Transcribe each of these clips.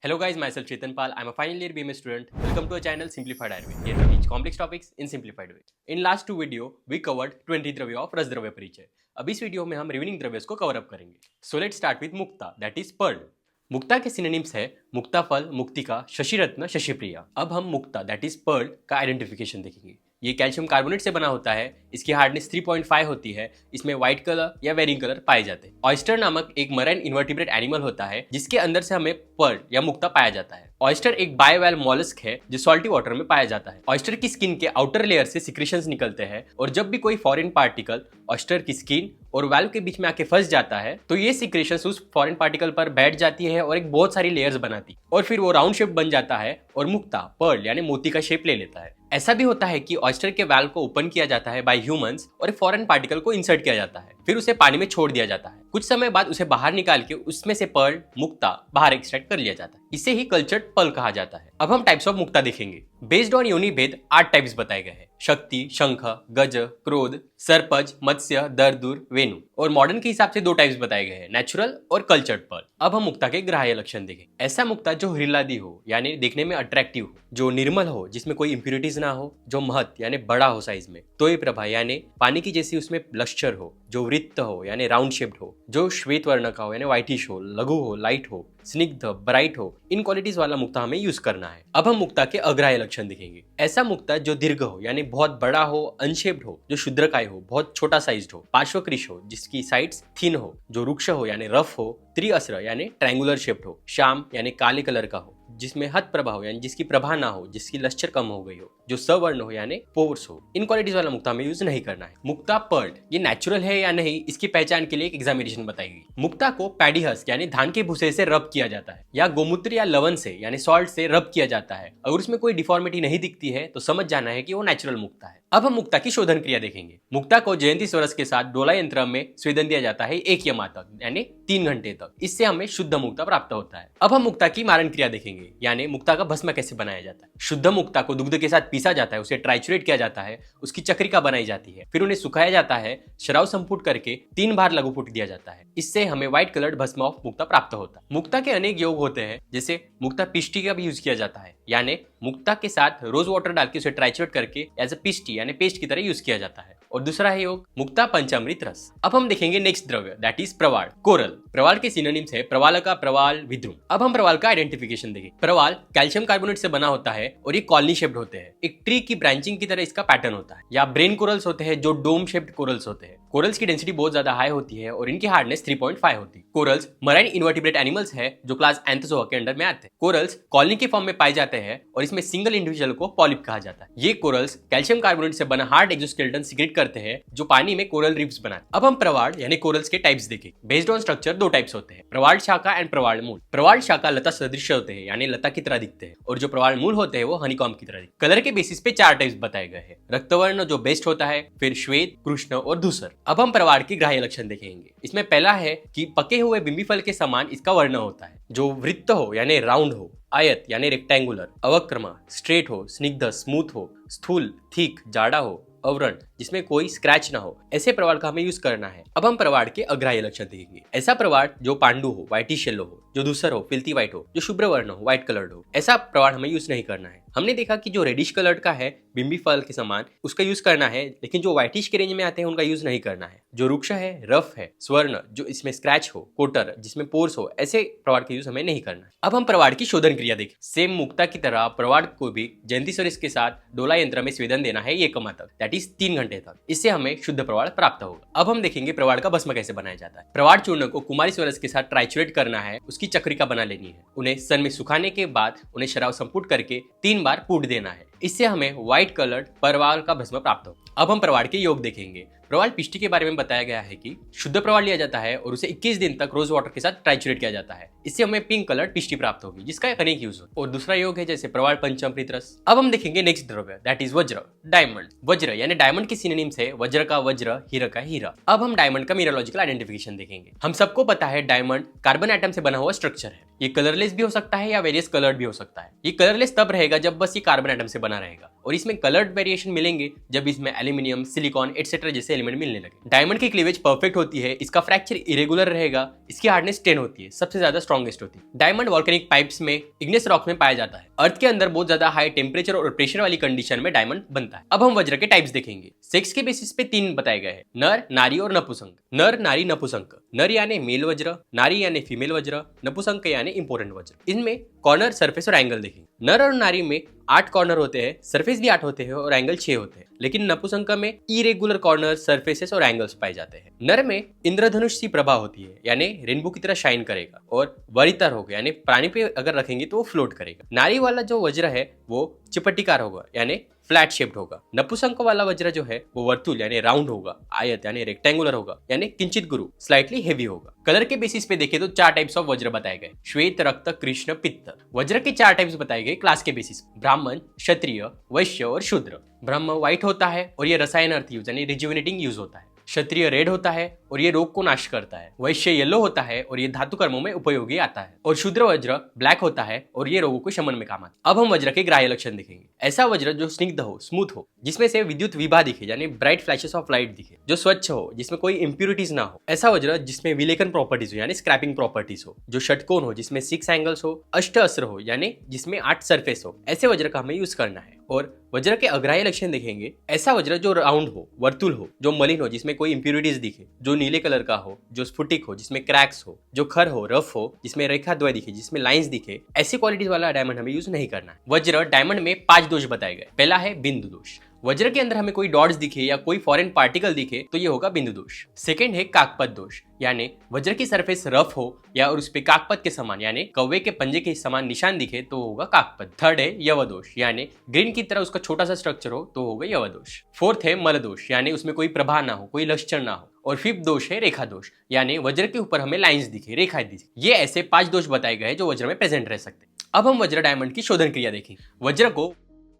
Hello guys, myself Chetan Pal. I'm a final year BMS student. Welcome to our channel Simplified Ayurveda. Here we teach complex topics in simplified way. In last two video, we covered 20 द्रव्य of रस द्रव्य परिचय. अब इस video में हम remaining द्रव्यों को कवर अप करेंगे. So let's start with Mukta, that is pearl. मुक्ता के सिनोनिम्स है मुक्ता फल, मुक्तिका, शशिरत्न, शशिप्रिया. अब हम मुक्ता दैट इज पर्ल का आइडेंटिफिकेशन देखेंगे. ये कैल्शियम कार्बोनेट से बना होता है. इसकी हार्डनेस 3.5 होती है. इसमें व्हाइट कलर या वेरिंग कलर पाए जाते हैं. ऑयस्टर नामक एक मरीन इन्वर्टिब्रेट एनिमल होता है जिसके अंदर से हमें पर्ल या मुक्ता पाया जाता है. ऑयस्टर एक बायोवेल मॉलस्क है जो सॉल्टी वाटर में पाया जाता है. ऑयस्टर की स्किन के आउटर लेयर से सिक्रेशंस निकलते हैं और जब भी कोई फॉरेन पार्टिकल ऑयस्टर की स्किन और वाल्व के बीच में आके फंस जाता है तो ये सिक्रेशंस उस फॉरेन पार्टिकल पर बैठ जाती है और एक बहुत सारी लेयर्स बनाती है और फिर वो राउंड शेप बन जाता है और मुक्ता पर्ल यानी मोती का शेप ले लेता है. ऐसा भी होता है कि ऑयस्टर के वाल्व को ओपन किया जाता है बाय ह्यूमंस और एक फॉरेन पार्टिकल को इंसर्ट किया जाता है. फिर उसे पानी में छोड़ दिया जाता है. कुछ समय बाद उसे बाहर निकाल के उसमें से पर्ल मुक्ता बाहर एक्सट्रैक्ट कर लिया जाता है. इसे ही कल्चर्ड पर्ल कहा जाता है. अब हम टाइप्स ऑफ मुक्ता देखेंगे. बेस्ड ऑन योनि भेद 8 टाइप्स बताए गए हैं. शक्ति, शंख, गज, क्रोध, सर्पज, मत्स्य, दरदुर, वेणु. और मॉडर्न के हिसाब से 2 टाइप्स बताए गए हैं, नेचुरल और कल्चर्ड पर्ल. अब हम मुक्ता के ग्राह्य लक्षण देखें. ऐसा मुक्ता जो ह्रीलादी हो यानी देखने में अट्रैक्टिव हो, जो निर्मल हो जिसमें कोई इंप्यूरिटीज ना हो, जो महत यानी बड़ा हो साइज में, तोय प्रभा यानी पानी की जैसी उसमें लश्चर हो, जो वृत्त हो यानी राउंड शेप्ड हो, जो श्वेत वर्ण का हो यानी व्हाइटिश हो, लघु हो, लाइट हो, स्निग्ध, ब्राइट हो. इन क्वालिटीज वाला मुक्ता हमें यूज करना है. अब हम मुक्ता के अग्राह्य लक्षण देखेंगे. ऐसा मुक्ता जो दीर्घ हो यानी बहुत बड़ा हो, अनशेप्ड हो, जो क्षुद्रकाय हो, बहुत छोटा साइज्ड हो, पार्श्वकृश हो जिसकी साइड्स थिन हो, जो रुक्ष हो यानी रफ हो, त्रिअस्र यानी ट्रायंगुलर शेप्ड हो, श्याम यानी काले कलर का हो, जिसमें हत प्रभा हो यानी जिसकी प्रभा ना हो, जिसकी लश्चर कम हो गई हो, जो सवर्ण हो यानी पोर्स हो. इन क्वालिटीज वाला मुक्ता हमें यूज नहीं करना है. मुक्ता पर्ल ये नेचुरल है या नहीं, इसकी पहचान के लिए एक एग्जामिनेशन बताई गई. मुक्ता को पैडी हस्क यानी धान के भूसे से रब किया जाता है या गोमूत्र या लवण से यानी सॉल्ट से रब किया जाता है. अगर उसमें कोई डिफॉर्मिटी नहीं दिखती है तो समझ जाना है कि वो नेचुरल मुक्ता है. अब हम मुक्ता की शोधन क्रिया देखेंगे. मुक्ता को जयंती स्वरस के साथ डोला यंत्र में स्वेदन दिया जाता है 1 यमा तक यानी 3 घंटे तक. इससे हमें शुद्ध मुक्ता प्राप्त होता है. अब हम मुक्ता की मारण क्रिया देखेंगे यानी मुक्ता का भस्म कैसे बनाया जाता है. शुद्ध मुक्ता को दुग्ध के साथ पीसा जाता है, उसे ट्राइचुरेट किया जाता है, उसकी चक्रिका बनाई जाती है, फिर उन्हें सुखाया जाता है, शराब संपुट करके 3 बार लघुपुट दिया जाता है. इससे हमें व्हाइट कलर्ड भस्म ऑफ मुक्ता प्राप्त होता है. मुक्ता के अनेक योग होते हैं जैसे मुक्ता पिष्टी का भी यूज किया जाता है यानी मुक्ता के साथ रोज वाटर डाल के उसे ट्राइचुरेट करके एज अ पिष्टी यानी पेस्ट की तरह यूज किया जाता है. और दूसरा है योग मुक्ता पंचामृत रस. अब हम देखेंगे नेक्स्ट द्रव्य दैट इज प्रवाल, कोरल. प्रवाल के सिनोनिम्स है प्रवालका, प्रवाल, विद्रुम. अब हम प्रवाल का आइडेंटिफिकेशन देखें. प्रवाल कैल्शियम कार्बोनेट से बना होता है और ये कॉलनी शेप्ड होते हैं. एक ट्री की ब्रांचिंग की तरह इसका पैटर्न होता है. या ब्रेन कोरल्स होते हैं जो डोम शेप्ड कोरल्स होते हैं. कोरल्स की डेंसिटी बहुत ज्यादा हाई होती है और इनकी हार्डनेस 3.5 होती है. कोरल्स मराइन इन्वर्टिब्रेट एनिमल्स है जो क्लास एंथोजोआ के अंडर में आते हैं. कोरल्स कॉलनी के फॉर्म में पाए जाते हैं और इसमें सिंगल इंडिविजुअल को पॉलिप कहा जाता है. ये कोरल्स कैल्शियम कार्बोनेट से बना हार्ड एक्सोस्केलेटन सीक्रेट करते हैं जो पानी में कोरल रिफ्स बनाते. अब हम प्रवाल यानी कोरल्स के टाइप्स देखें. बेस्ड ऑन स्ट्रक्चर 2 टाइप्स होते हैं, प्रवाल शाखा एंड प्रवाल मूल. प्रवाल शाखा लता सदृश होते हैं यानी लता की तरह दिखते हैं और जो प्रवाल मूल होते हैं वो हनीकॉम्ब की तरह दिखते हैं. कलर के बेसिस पे 4 टाइप्स बताए गए हैं. रक्तवर्ण जो बेस्ट होता है, फिर श्वेत, कृष्ण और धूसर. अब हम प्रवाल की ग्राह्य लक्षण देखेंगे. इसमें पहला है कि पके हुए बिंबी फल के समान इसका वर्ण होता है, जो वृत्त हो यानी राउंड हो, आयत यानी रेक्टेंगुलर, अवक्रमा स्ट्रेट हो, स्निग्ध स्मूथ हो, स्थूल थिक जाड़ा हो, अवरण जिसमें कोई स्क्रैच ना हो. ऐसे प्रवाल का हमें यूज करना है. अब हम प्रवाल के अग्राह्य लक्षण देखेंगे. ऐसा प्रवाल जो पांडु हो, व्हाइटिश येलो हो, जो धूसर हो, फिल्थी व्हाइट हो, जो शुभ्र वर्ण हो, व्हाइट कलर्ड हो, ऐसा प्रवाल हमें यूज नहीं करना है. हमने देखा कि जो रेडिश कलर्ड का है बिंबी फल के समान उसका यूज करना है, लेकिन जो व्हाइटिश के रेंज में आते हैं उनका यूज नहीं करना है. जो रुक्ष है, रफ है, स्वर्ण जो इसमें स्क्रैच हो, कोटर जिसमें पोर्स हो, ऐसे प्रवाल का यूज हमें नहीं करना है. अब हम प्रवाल की शोधन क्रिया देखें. सेम मुक्ता की तरह प्रवाल को भी जयंती स्वरस के साथ डोला यंत्र में स्वेदन देना है 1 यमा तक दैट इज 3 घंटे तक. इससे हमें शुद्ध प्रवाल प्राप्त होगा. अब हम देखेंगे प्रवाल का भस्म कैसे बनाया जाता है. प्रवाल चूर्ण को कुमारी स्वरस के साथ ट्राइचुरेट करना है, उसकी चक्रिका बना लेनी है, उन्हें सन में सुखाने के बाद उन्हें शराब संपुट करके 3 बार पूट देना है. इससे हमें व्हाइट कलर्ड प्रवाल का भस्म प्राप्त हो. अब हम प्रवाल के योग देखेंगे. प्रवाल पिष्टी के बारे में बताया गया है कि शुद्ध प्रवाल लिया जाता है और उसे 21 दिन तक रोज वाटर के साथ ट्राइचुरेट किया जाता है. इससे हमें पिंक कलर पिष्टी प्राप्त होगी जिसका अनेक यूज हो. और दूसरा योग है जैसे प्रवाल पंचामृत रस. अब हम देखेंगे नेक्स्ट द्रव्य दैट इज वज्र, डायमंड. वज्र यानी डायमंड की सिनोनिम्स है वज्र का वज्र, हीरा का हीरा. अब हम डायमंड का मिनरोलॉजिकल आइडेंटिफिकेशन देखेंगे. हम सबको पता है डायमंड कार्बन एटम से बना हुआ स्ट्रक्चर है. ये कलरलेस भी हो सकता है या वेरियस कलर्ड भी हो सकता है। ये कलरलेस तब रहेगा जब बस ये कार्बन एटम से बना रहेगा, और इसमें कलर्ड वेरिएशन मिलेंगे जब इसमें एल्यूमिनियम, सिलिकॉन एटसेट्रा जैसे एलिमेंट मिलने लगे। डायमंड की क्लीवेज परफेक्ट होती है, इसका फ्रैक्चर इरेगुलर रहेगा, इसकी हार्डनेस 10 होती है, सबसे ज्यादा स्ट्रॉन्गेस्ट होती है। डायमंड वॉल्केनिक पाइप्स में, इग्नियस रॉक्स में पाया जाता है। अर्थ के अंदर बहुत ज्यादा हाई टेम्परेचर और प्रेशर वाली कंडीशन में डायमंड बनता है। अब हम वज्र के टाइप्स देखेंगे। सेक्स के बेसिस पे 3 बताए गए हैं, नर, नारी और नपुंसक। नर, नारी, नपुंसक। नर यानी मेल वज्र, नारी यानी फीमेल वज्र, नपुंसक यानी इंपोर्टेंट वज्र। इनमें कॉर्नर, सरफेस और एंगल देखेंगे। नर और नारी में 8 कॉर्नर होते हैं, सरफेस भी 8 होते हैं और एंगल 6 होते हैं, लेकिन नपुंसक में इरेगुलर कॉर्नर, सरफेसेस और एंगल्स पाए जाते हैं। नर में इंद्रधनुष सी प्रभा होती है, यानी रेनबो की तरह शाइन करेगा, और वरितर होगा, यानी प्राणी पे अगर रखेंगे तो वो फ्लोट करेगा। नारी वाला जो वज्र है वो चिपटिकार होगा, यानी फ्लैट शेप्ड होगा। नपुंसक वाला वज्र जो है वो वर्तुल यानी राउंड होगा, आयत यानी रेक्टेंगुलर होगा, यानी किंचित गुरु, स्लाइटली हेवी होगा। कलर के बेसिस पे देखें तो 4 टाइप्स ऑफ वज्र बताए गए, श्वेत, रक्त, कृष्ण, पित्त। वज्र के 4 टाइप्स बताए गए क्लास के बेसिस, ब्राह्मण, क्षत्रिय, वैश्य और शूद्र। ब्राह्मण व्हाइट होता है और ये रसायन अर्थ यूज यानी रिजुविनेटिंग यूज होता है। क्षत्रिय रेड होता है और ये रोग को नाश करता है। वैश्य येलो होता है और ये धातु कर्मों में उपयोगी आता है। और शूद्र वज्र ब्लैक होता है और ये रोगों को शमन में काम आता है। अब हम वज्र के ग्राह्य लक्षण देखेंगे। ऐसा वज्र जो स्निग्ध हो, स्मूथ हो, जिसमें से विद्युत विभा दिखे यानी ब्राइट फ्लैशेस ऑफ लाइट दिखे, जो स्वच्छ हो, जिसमें कोई इंप्यूरिटीज ना हो। ऐसा वज्र जिसमें विलेखन प्रॉपर्टीज हो यानी स्क्रैपिंग प्रॉपर्टीज हो, जो षटकोण हो जिसमें 6 एंगल्स हो, अष्ट अस्त्र हो यानी जिसमें 8 सरफेस हो। ऐसे वज्र का हमें यूज करना है। और वज्र के अग्राह्य लक्षण देखेंगे। ऐसा वज्र जो राउंड हो, वर्तुल हो, जो मलिन हो, जिसमें कोई इंप्यूरिटीज दिखे, जो नीले कलर का हो, जो स्फुटिक हो, जिसमें क्रैक्स हो, जो खर हो, रफ हो, जिसमें रेखा द्वय दिखे, जिसमें लाइंस दिखे, ऐसी क्वालिटीज वाला डायमंड हमें यूज नहीं करना है। वज्र डायमंड में 5 दोष बताए गए। पहला है बिंदु दोष। वज्र के अंदर हमें कोई डॉट्स दिखे या कोई फॉरेन पार्टिकल दिखे तो ये होगा बिंदु दोष। सेकंड है काकपत दोष, यानी वज्र की सरफेस रफ हो या और उस पे काकपत के समान यानी कौवे के पंजे के समान निशान दिखे तो होगा काकपत। थर्ड है यव दोष, यानी ग्रीन की तरह उसका छोटा सा स्ट्रक्चर हो तो होगा यव दोष। फोर्थ है मल दोष, यानी उसमें कोई प्रभा ना हो, कोई लक्षण ना हो। और फिफ्थ दोष है रेखा दोष, यानी वज्र के ऊपर हमें लाइंस दिखे, रेखाएं दिखे। ये ऐसे 5 दोष बताए गए जो वज्र में प्रेजेंट रह सकते हैं। अब हम वज्र डायमंड की शोधन क्रिया देखेंगे। वज्र को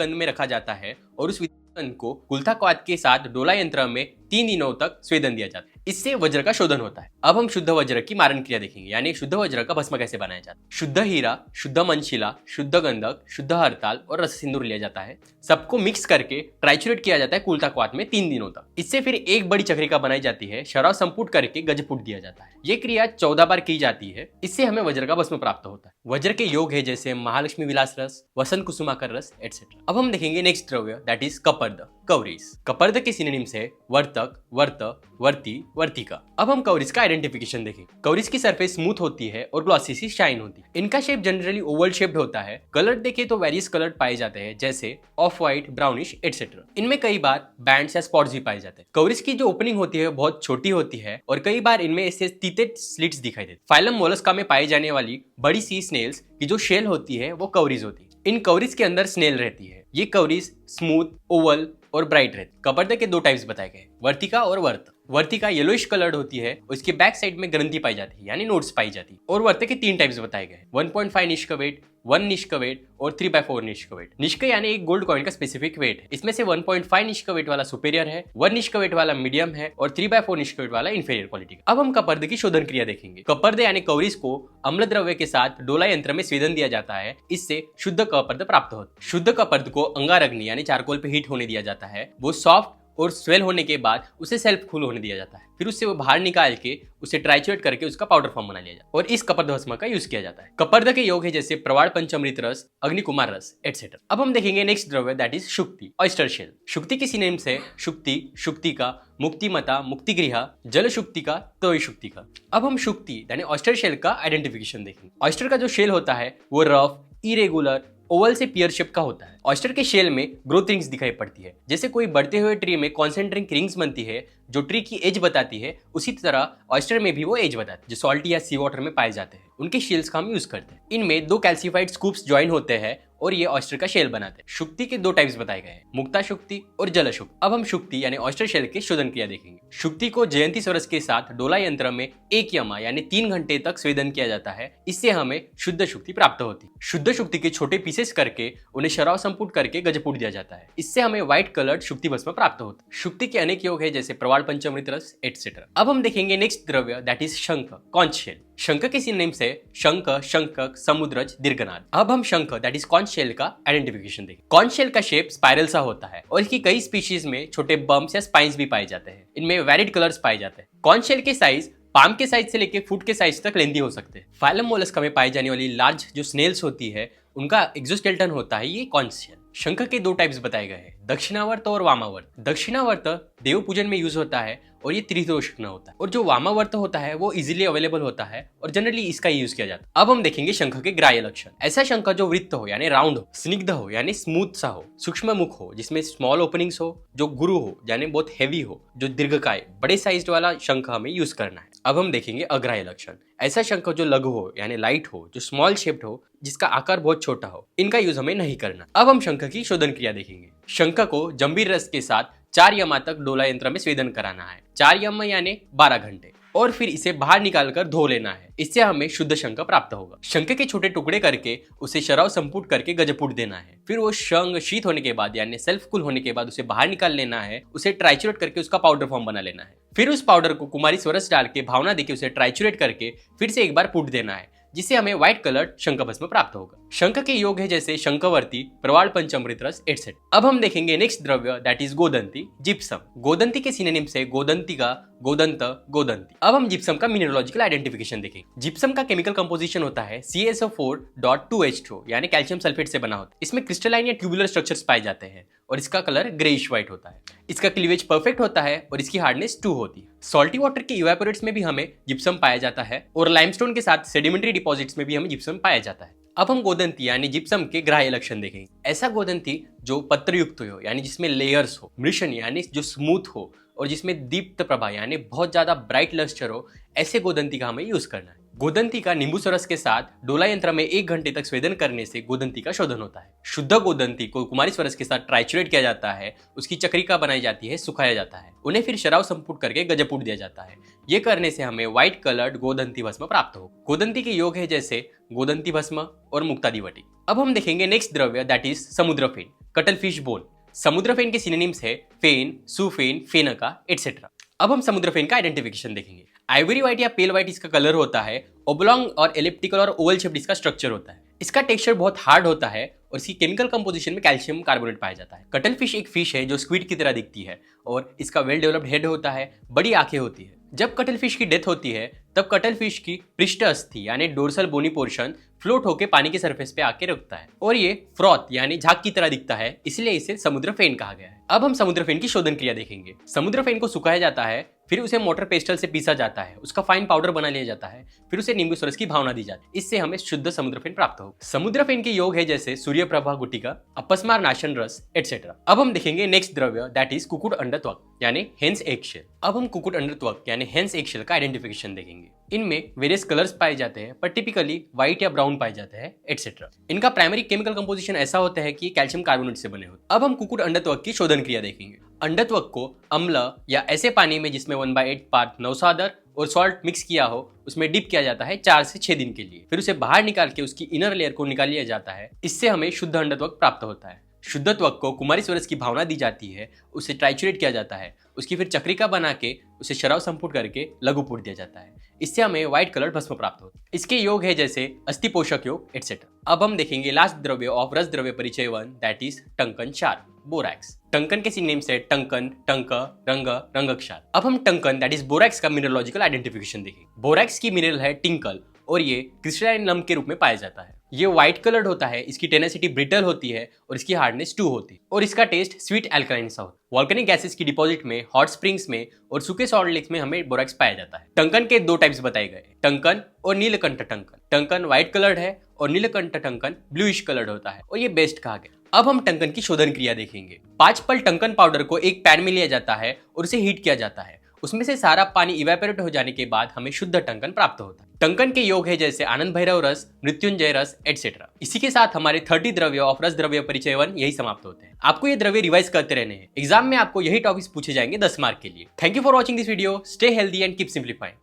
कंद में रखा जाता है और उस कंद को कुल्थाक्वाथ के साथ डोला यंत्र में 3 दिनों तक स्वेदन दिया जाता है। इससे वज्र का शोधन होता है। अब हम शुद्ध वज्र की मारण क्रिया देखेंगे, यानी शुद्ध वज्र का भस्म कैसे बनाया जाता है। शुद्ध हीरा, शुद्ध मनशिला, शुद्ध गंधक, शुद्ध हरताल और रस सिंदूर लिया जाता है। सबको मिक्स करके ट्राइचुरेट किया जाता है कुल्थाक्वाथ में 3 दिनों तक। इससे फिर एक बड़ी चक्रिका बनाई जाती है, शराब संपुट करके गजपुट दिया जाता है। ये क्रिया 14 बार की जाती है। इससे हमें वज्र का भस्म प्राप्त होता है। वज्र के योग है जैसे महालक्ष्मी विलास रस, वसंत कुसुमाकर रस एटसेट्रा। अब हम देखेंगे नेक्स्ट द्रव्य, दैट इज कपर्द, कवरीज। कपर्द के सिनोनिम्स है वर्तक, वर्त, वर्ती, वर्तिका। अब हम कवरीज का आइडेंटिफिकेशन देखें। कवरीज की सरफेस स्मूथ होती है और ग्लॉसी सी शाइन होती है। इनका शेप जनरली ओवल शेप्ड होता है। कलर देखें तो वेरियस कलर पाए जाते हैं जैसे ऑफ व्हाइट, ब्राउनिश एटसेट्रा। इनमें कई बार बैंड्स या स्पॉट्स भी पाए जाते हैं। कवरीज की जो ओपनिंग होती है बहुत छोटी होती है और कई बार इनमें ऐसे तीते स्लिट्स दिखाई देते हैं। फाइलम मोलस्का में पाई जाने वाली बड़ी सी स्नेल्स की जो शेल होती है वो कवरीज होती है। इन कवरीज के अंदर स्नेल रहती है। ये कवरीज स्मूथ, ओवल और ब्राइट रहती है। कपर्द के 2 टाइप्स बताए गए, वर्तिका और वर्त। वर्तिका येलोइश कलर्ड होती है, उसके बैक साइड में ग्रंथि पाई जाती है यानी नोट्स पाई जाती है। और वर्त के 3 टाइप्स बताए गए, 1.5 निष्क वेट, 1 निष्क वेट और 3/4 निष्क वेट। निष्क यानी एक गोल्ड कॉइन का स्पेसिफिक वेट है। इसमें से 1.5 निष्क वेट वाला सुपेरियर है, 1 निष्क वेट वाला मीडियम है और 3/4 निष्क वेट वाला इंफीरियर क्वालिटी का। अब हम कपर्द की शोधन क्रिया देखेंगे। कपर्द यानी कवरीज को अम्ल द्रव्य के साथ डोला यंत्र में स्वेदन दिया जाता है। इससे शुद्ध कपर्द प्राप्त होता है। शुद्ध कपर्द को अंगारग्नि यानी चारकोल पे हीट होने दिया जाता है। वो सॉफ्ट और स्वेल होने के बाद उसे सेल्फ कूल होने दिया जाता है। फिर उससे वो बाहर निकाल के उसे ट्राइचुरेट करके उसका पाउडर फॉर्म बना लिया जाता है और इस कपर्द भस्म का यूज किया जाता है। कपर्द के योग है जैसे प्रवाल पंचामृत रस, अग्निकुमार रस एटसेट्रा। अब हम देखेंगे नेक्स्ट द्रव्य, दैट इज शुक्ति, ऑयस्टर शेल। शुक्ति के सिनोनिम्स है शुक्ति, शुक्तिका, मुक्तिमता, मुक्तिगृह, जल शुक्तिका, तोय शुक्तिका। अब हम शुक्ति यानी ऑयस्टर शेल का आइडेंटिफिकेशन देखेंगे। ऑयस्टर का जो शेल होता है वो रफ, इरेगुलर, ओवल से पियर शेप का होता है। ऑयस्टर के शेल में ग्रोथ रिंग्स दिखाई पड़ती है। जैसे कोई बढ़ते हुए ट्री में कॉन्सेंट्रिक रिंग्स बनती है जो ट्री की एज बताती है, उसी तरह ऑयस्टर में भी वो एज बताती है जो सॉल्टी या सी वाटर में पाए जाते हैं। उनके शेल्स का हम यूज करते हैं। इनमें 2 कैल्सिफाइड स्कूप्स ज्वाइन होते हैं और ये ऑयस्टर का शेल बनाते हैं। शुक्ति के 2 टाइप्स बताए गए हैं, मुक्ता शुक्ति और जल शुक्ति। अब हम शुक्ति यानी ऑयस्टर शेल के शोधन क्रिया देखेंगे। शुक्ति को जयंती स्वरस के साथ डोला यंत्र में 1 यमा यानी 3 घंटे तक स्वेदन किया जाता है। इससे हमें शुद्ध शुक्ति प्राप्त होती है। शुद्ध शुक्ति के छोटे पीसेस करके उन्हें शराब संपुट करके गजपुट दिया जाता है। इससे हमें व्हाइट कलर्ड शुक्ति भस्म प्राप्त होता है। शुक्ति के अनेक योग है जैसे प्रवाल पंचामृत रस एटसेट्रा। अब हम देखेंगे नेक्स्ट द्रव्य, दैट इज शंख, कॉन्च शेल। शंख के सिनोनिम्स से शंख, शंखक, समुद्रज, दीर्घनाद। अब हम शंख दैट इज कॉन्च शेल का आइडेंटिफिकेशन देखें। कॉन्च शेल का शेप स्पाइरल सा होता है और इसकी कई स्पीशीज में छोटे बम्प्स या स्पाइन्स भी पाए जाते हैं। इनमें वैलिड कलर्स पाए जाते हैं। कॉन्च शेल के साइज पाम के साइज से लेकर फुट के साइज तक लेंदी हो सकते हैं। फाइलम मोलस्का में पाई जाने वाली लार्ज जो स्नेल्स होती है उनका एक्सोस्केलेटन होता है ये कॉन्च शेल। शंख के दो टाइप्स बताए गए हैं, दक्षिणावर्त और वामावर्त। दक्षिणावर्त देव पूजन में यूज होता है और ये त्रिदोषग्न होता है, और जो वामावर्त होता है वो इजीली अवेलेबल होता है और जनरली इसका यूज किया जाता है। अब हम देखेंगे शंख के ग्राह्य लक्षण। ऐसा शंख जो वृत्त हो यानी राउंड हो, स्निग्ध हो यानी स्मूथ सा हो, सूक्ष्म मुख हो जिसमें स्मॉल ओपनिंग्स हो, जो गुरु हो यानी बहुत हेवी हो, जो दीर्घकाय बड़े साइज वाला शंख हमें यूज करना है। अब हम देखेंगे अग्राह्य लक्षण। ऐसा शंख जो लघु हो यानी लाइट हो, जो स्मॉल शेप्ड हो, जिसका आकार बहुत छोटा हो, इनका यूज हमें नहीं करना। अब हम शंख की शोधन क्रिया देखेंगे। शंख को जंबीर रस के साथ 4 यमा तक डोला यंत्र में स्वेदन कराना है। 4 यम यानी 12 घंटे, और फिर इसे बाहर निकालकर धो लेना है। इससे हमें शुद्ध शंख प्राप्त होगा। शंख के छोटे टुकड़े करके उसे शराब संपुट करके गजपुट देना है। फिर वो शंख शीत होने के बाद यानी सेल्फ कूल होने के बाद उसे बाहर निकाल लेना है। उसे ट्राइचुरेट करके उसका पाउडर फॉर्म बना लेना है। फिर उस पाउडर को कुमारी स्वरस डाल के भावना देके उसे ट्राइचुरेट करके फिर से एक बार पुट देना है, जिससे हमें व्हाइट कलर्ड शंख भस्म प्राप्त होगा। शंख के योग है जैसे शंखवर्ती, प्रवाल पंचामृत रस एटसेट्रा। अब हम देखेंगे नेक्स्ट द्रव्य दैट इज गोदंती, जिप्सम। गोदंती के सिनोनिम से गोदंतिका, गोदंत, गोदंती। अब हम जिप्सम का मिनरोलॉजिकल आइडेंटिफिकेशन देखेंगे। जिप्सम का केमिकल कंपोजिशन होता है CaSO4.2H2 यानी कैल्शियम सल्फेट से बना होता है। इसमें क्रिस्टलाइन या ट्यूबुलर स्ट्रक्चर्स पाए जाते हैं और इसका कलर ग्रेइश व्हाइट होता है। इसका क्लीवेज परफेक्ट होता है और इसकी हार्डनेस 2 होती है। सॉल्टी वाटर के इवेपोरेट्स में भी हमें जिप्सम पाया जाता है और लाइमस्टोन के साथ सेडिमेंट्री डिपॉजिट्स में भी हमें जिप्सम पाया जाता है। अब हम गोदंती यानी जिप्सम के ग्राह्य लक्षण देखेंगे। ऐसा गोदंती जो पत्रयुक्त हो यानी जिसमें लेयर्स हो, मृषण यानी जो स्मूथ हो और जिसमें दीप्त प्रभा यानी बहुत ज्यादा ब्राइट लस्टर हो, ऐसे गोदंती का हमें यूज करना है। गोदंती का नींबू सरस के साथ डोला यंत्र में 1 घंटे तक स्वेदन करने से गोदंती का शोधन होता है। शुद्ध गोदंती को कुमारी स्वरस के साथ ट्राइचुरेट किया जाता है, उसकी चक्रिका बनाई जाती है, सुखाया जाता है, उन्हें फिर शराब संपुट करके गजपुट दिया जाता है। ये करने से हमें व्हाइट कलर्ड गोदंती भस्म प्राप्त हो। गोदंती के योग है जैसे गोदंती भस्म और मुक्तादिवटी। अब हम देखेंगे नेक्स्ट द्रव्य दैट इज समुद्र फेन, कटल फिश बोन। समुद्र फेन के सिनोनिम्स है फेन, सुफेन, फेनका एटसेट्रा। अब हम समुद्र फेन का आइडेंटिफिकेशन देखेंगे। आइवरी व्हाइट या पेल व्हाइट इसका कलर होता है, ओब्लॉन्ग और एलिप्टिकल और ओवल शेप्ड इसका स्ट्रक्चर होता है। इसका टेक्सचर बहुत हार्ड होता है और इसकी केमिकल कंपोजिशन में कैल्शियम कार्बोनेट पाया जाता है। कटल फिश एक फिश है जो स्क्विड की तरह दिखती है और इसका वेल डेवलप्ड हेड होता है, बड़ी आंखें होती है। जब कटल फिश की डेथ होती है तब कटल फिश की पृष्ठ अस्थि यानी डोर्सल बोनी पोर्शन फ्लोट होकर पानी के सरफेस पे आके रुकता है और ये फ्रॉथ यानी झाग की तरह दिखता है, इसलिए इसे समुद्र फेन कहा गया है। अब हम समुद्र फेन की शोधन क्रिया देखेंगे। समुद्र फेन को सुखाया जाता है, फिर उसे मोटर पेस्टल से पीसा जाता है, उसका फाइन पाउडर बना लिया जाता है, फिर उसे नींबू सरस की भावना दी जाती है। इससे हमें शुद्ध समुद्र फेन प्राप्त हो। समुद्र फेन के योग है जैसे सूर्य प्रभा गुटिका, अपस्मार नाशन रस एटसेट्रा। अब हम देखेंगे नेक्स्ट द्रव्य दैट इज कुकुट अंडर त्वक यानी हेंस एगशेल। अब हम कुकुट अंडर त्वक यानी हेंस एगशेल का आइडेंटिफिकेशन देखेंगे। इनमें वेरियस कलर्स पाए जाते हैं, पर टिपिकली व्हाइट या ब्राउन पाए जाते हैं एटसेट्रा। इनका प्राइमरी केमिकल कंपोजिशन ऐसा होता है कि कैल्शियम कार्बोनेट से बने होते हैं। अब हम कुकुट अंडत्वक की शोधन क्रिया देखेंगे। अंडत्वक को अम्ल या ऐसे पानी में जिसमें 1/8 पार्ट नवसादर और सॉल्ट मिक्स किया हो उसमें डिप किया जाता है 4 से 6 दिन के लिए। फिर उसे बाहर निकाल के उसकी इनर लेयर को निकाल लिया जाता है। इससे हमें शुद्ध अंडत्वक प्राप्त होता है। शुद्ध त्वक को कुमारी स्वरस की भावना दी जाती है, उसे ट्राइचुरेट किया जाता है, उसकी फिर चक्रिका बना के उसे शराब संपुट करके लघुपुट दिया जाता है। इससे हमें व्हाइट कलर भस्म प्राप्त होता है। इसके योग है जैसे अस्थि पोषक योग एटसेट्रा। अब हम देखेंगे लास्ट द्रव्य ऑफ रस द्रव्य परिचय 1 दैट इज टंकन क्षार, बोरैक्स। टंकन के सिनोनिम से टंकन, टंक, रंग, रंगक्षार। अब हम टंकन दैट इज बोरैक्स का मिनरोलॉजिकल आइडेंटिफिकेशन देखेंगे। बोरैक्स की मिनरल है टिंकल और ये क्रिस्टलाइन लम्प के रूप में पाया जाता है। ये व्हाइट कलर्ड होता है, इसकी टेनेसिटी ब्रिटल होती है और इसकी हार्डनेस 2 होती है और इसका टेस्ट स्वीट एल्कलाइन सा होता है। वॉल्केनिक गैसेस की डिपॉजिट में, हॉट स्प्रिंग्स में और सूखे सॉल्ट लेक्स में हमें बोरैक्स पाया जाता है। टंकन के 2 टाइप्स बताए गए, टंकन और नीलकंठ टंकन। टंकन व्हाइट कलर्ड है और नीलकंठ टंकन ब्लूइश कलर्ड होता है और ये बेस्ट कहा गया। अब हम टंकन की शोधन क्रिया देखेंगे। 5 पल टंकन पाउडर को एक पैन में लिया जाता है और उसे हीट किया जाता है। उसमें से सारा पानी इवेपोरेट हो जाने के बाद हमें शुद्ध टंकन प्राप्त होता है। टंकन के योग है जैसे आनंद भैरव रस, मृत्युंजय रस एटसेट्रा। इसी के साथ हमारे 30 द्रव्य ऑफ रस द्रव्य परिचय 1 यही समाप्त होते हैं। आपको ये द्रव्य रिवाइज करते रहने हैं। एग्जाम में आपको यही टॉपिक्स पूछे जाएंगे 10 मार्क के लिए। Thank you for watching this video. Stay healthy and keep simplifying.